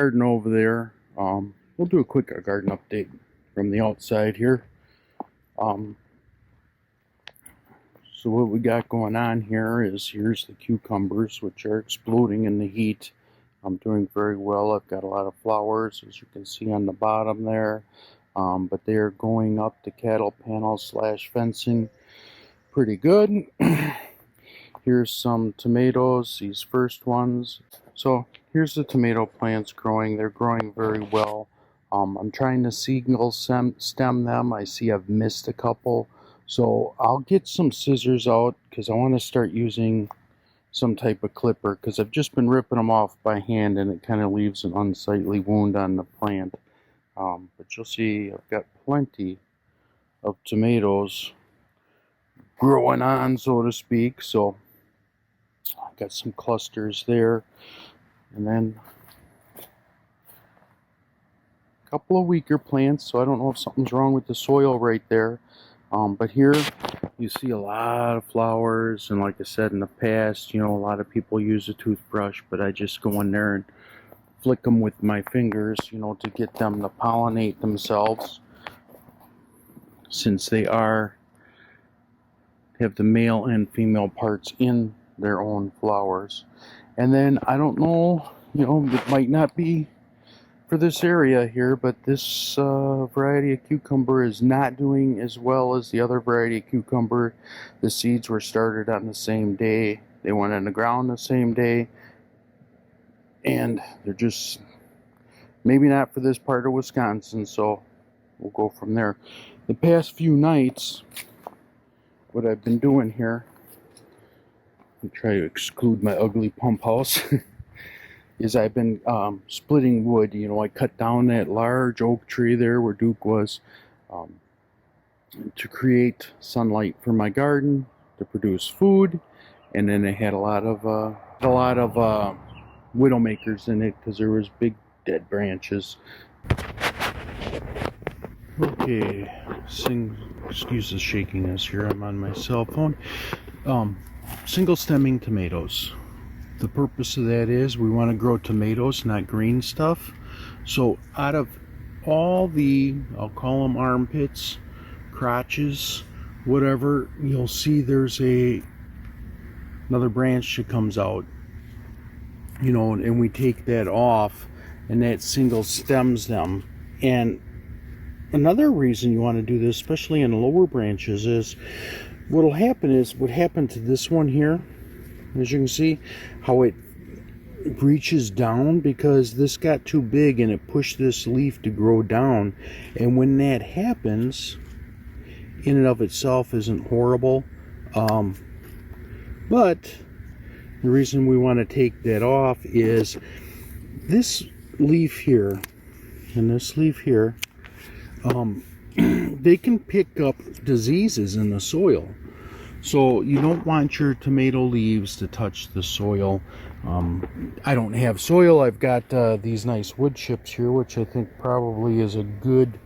Garden over there. We'll do a quick garden update from the outside here. So what we got going on here is here's the cucumbers, which are exploding in the heat. I'm doing very well. I've got a lot of flowers, as you can see on the bottom there. But they are going up the cattle panel / fencing pretty good. Here's some tomatoes, these first ones. So here's the tomato plants growing. They're growing very well. I'm trying to single stem them. I see I've missed a couple. So I'll get some scissors out because I want to start using some type of clipper, because I've just been ripping them off by hand and it kind of leaves an unsightly wound on the plant. But you'll see I've got plenty of tomatoes growing on, so to speak. So I've got some clusters there, and then a couple of weaker plants, so I don't know if something's wrong with the soil right there. But here you see a lot of flowers, and like I said in the past, you know, a lot of people use a toothbrush, but I just go in there and flick them with my fingers, you know, to get them to pollinate themselves, since they have the male and female parts in their own flowers. And then I don't know, you know, it might not be for this area here, but this variety of cucumber is not doing as well as the other variety of cucumber. The seeds were started on the same day, they went in the ground the same day, and they're just maybe not for this part of Wisconsin, so we'll go from there. The past few nights, what I've been doing here, and try to exclude my ugly pump house, is I've been splitting wood. You know, I cut down that large oak tree there where Duke was, to create sunlight for my garden, to produce food, and then they had a lot of widowmakers in it because there was big dead branches. Okay, excuse the shakiness here, I'm on my cell phone. Single stemming tomatoes. The purpose of that is we want to grow tomatoes, not green stuff. So out of all the, I'll call them armpits, crotches, whatever, you'll see there's another branch that comes out, you know, and we take that off, and that single stems them. And another reason you want to do this, especially in lower branches, is what happened to this one here, as you can see how it reaches down, because this got too big and it pushed this leaf to grow down. And when that happens, in and of itself isn't horrible, but the reason we want to take that off is this leaf here and this leaf here, they can pick up diseases in the soil. So you don't want your tomato leaves to touch the soil. I don't have soil. I've got these nice wood chips here, which I think probably is a good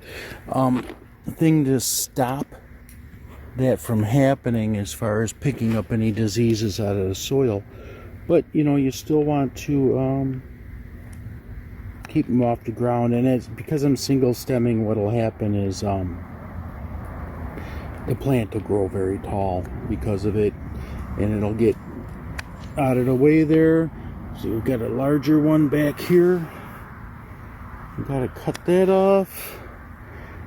thing to stop that from happening as far as picking up any diseases out of the soil. But you know, you still want to keep them off the ground. And it's because I'm single stemming, what'll happen is the plant will grow very tall because of it, and it'll get out of the way there. So we've got a larger one back here. We've got to cut that off.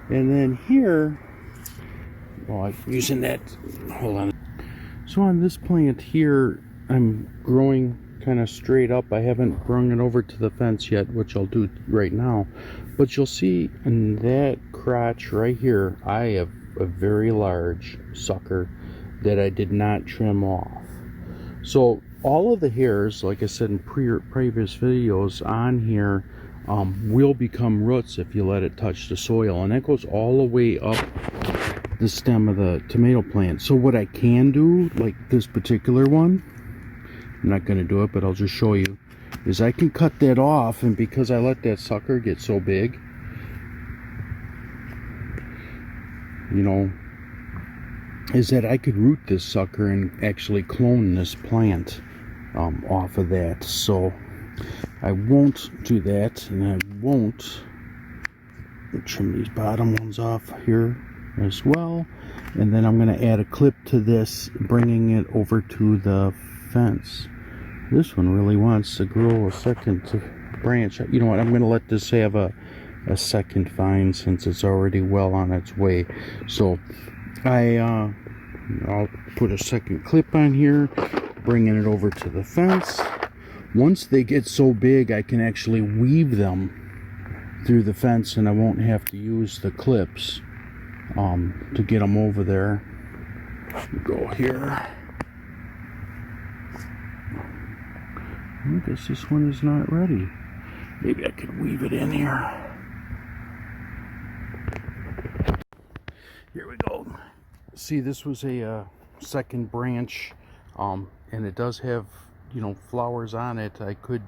And then here, oh, I'm using that, hold on. So on this plant here, I'm growing kind of straight up. I haven't brung it over to the fence yet, which I'll do right now. But you'll see in that crotch right here, I have a very large sucker that I did not trim off. So all of the hairs, like I said in previous videos on here, will become roots if you let it touch the soil, and that goes all the way up the stem of the tomato plant. So what I can do, like this particular one, I'm not going to do it, but I'll just show you, is I can cut that off, and because I let that sucker get so big, you know, is that I could root this sucker and actually clone this plant off of that. So I won't do that, and I won't trim these bottom ones off here as well. And then I'm going to add a clip to this, bringing it over to the fence. This one really wants to grow a second branch. You know what, I'm going to let this have a second vine since it's already well on its way. So I'll put a second clip on here, bringing it over to the fence. Once they get so big, I can actually weave them through the fence, and I won't have to use the clips to get them over there. Go here. I guess this one is not ready. Maybe I could weave it in here. Here we go. See, this was a second branch, and it does have, you know, flowers on it. I could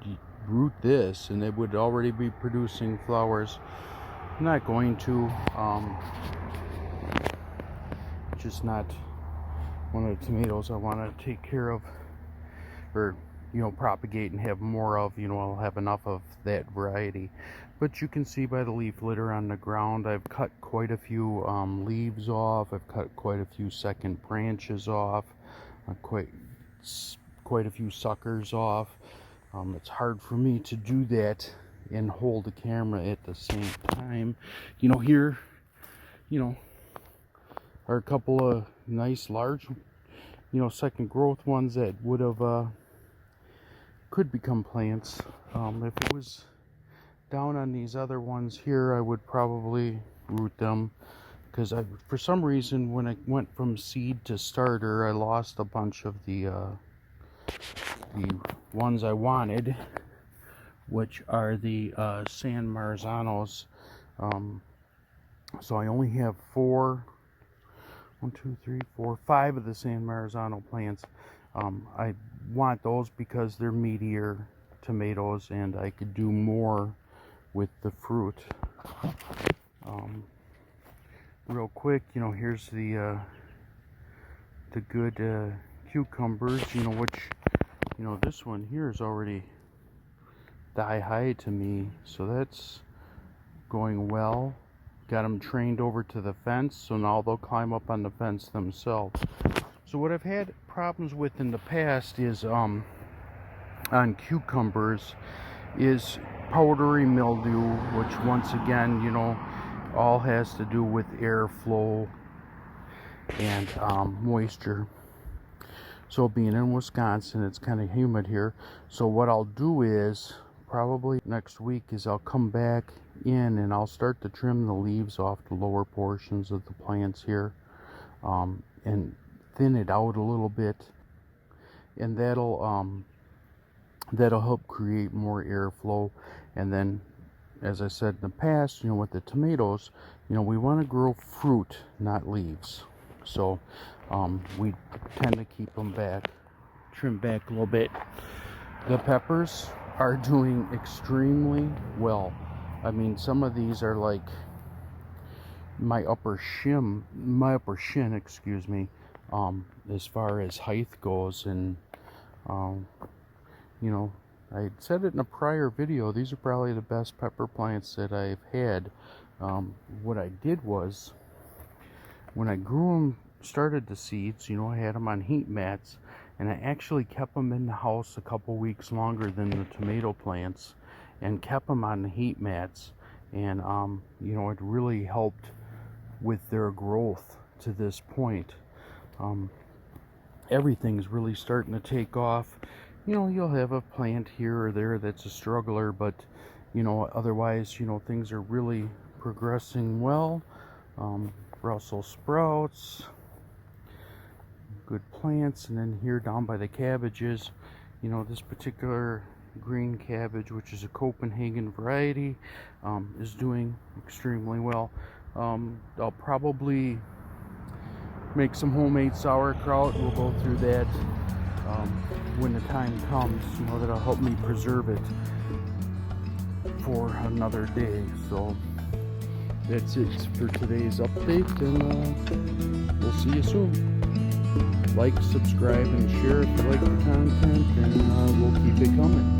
root this and it would already be producing flowers. I'm not going to. Just not one of the tomatoes I want to take care of, or, you know, propagate and have more of. You know, I'll have enough of that variety. But you can see by the leaf litter on the ground, I've cut quite a few leaves off. I've cut quite a few second branches off. Quite a few suckers off. It's hard for me to do that and hold the camera at the same time. You know, here, you know, are a couple of nice large, you know, second growth ones that would have could become plants. If it was down on these other ones here, I would probably root them, because for some reason when I went from seed to starter, I lost a bunch of the ones I wanted, which are the San Marzanos. So I only have 5 of the San Marzano plants. I want those because they're meatier tomatoes and I could do more with the fruit. Real quick, you know, here's the good cucumbers, you know, which, you know, this one here is already thigh high to me, so that's going well. Got them trained over to the fence, so now they'll climb up on the fence themselves. So what I've had problems with in the past is on cucumbers is powdery mildew, which once again, you know, all has to do with airflow and moisture. So being in Wisconsin, it's kind of humid here. So what I'll do is probably next week is I'll come back in and I'll start to trim the leaves off the lower portions of the plants here, and thin it out a little bit, and that'll help create more airflow. And then, as I said in the past, you know, with the tomatoes, you know, we want to grow fruit, not leaves. So we tend to keep them back, trim back a little bit. The peppers are doing extremely well. I mean, some of these are like my upper shin, excuse me, as far as height goes. And you know, I said it in a prior video, these are probably the best pepper plants that I've had. What I did was, when I grew them, started the seeds, you know, I had them on heat mats, and I actually kept them in the house a couple weeks longer than the tomato plants, and kept them on the heat mats. And you know, it really helped with their growth to this point. Everything's really starting to take off. You know, you'll have a plant here or there that's a struggler, but you know, otherwise, you know, things are really progressing well. Brussels sprouts, good plants. And then here down by the cabbages, you know, this particular green cabbage, which is a Copenhagen variety, is doing extremely well. I'll probably make some homemade sauerkraut. We'll go through that when the time comes, you know, that'll help me preserve it for another day. So that's it for today's update, and we'll see you soon. Like, subscribe, and share if you like the content, and we'll keep it coming.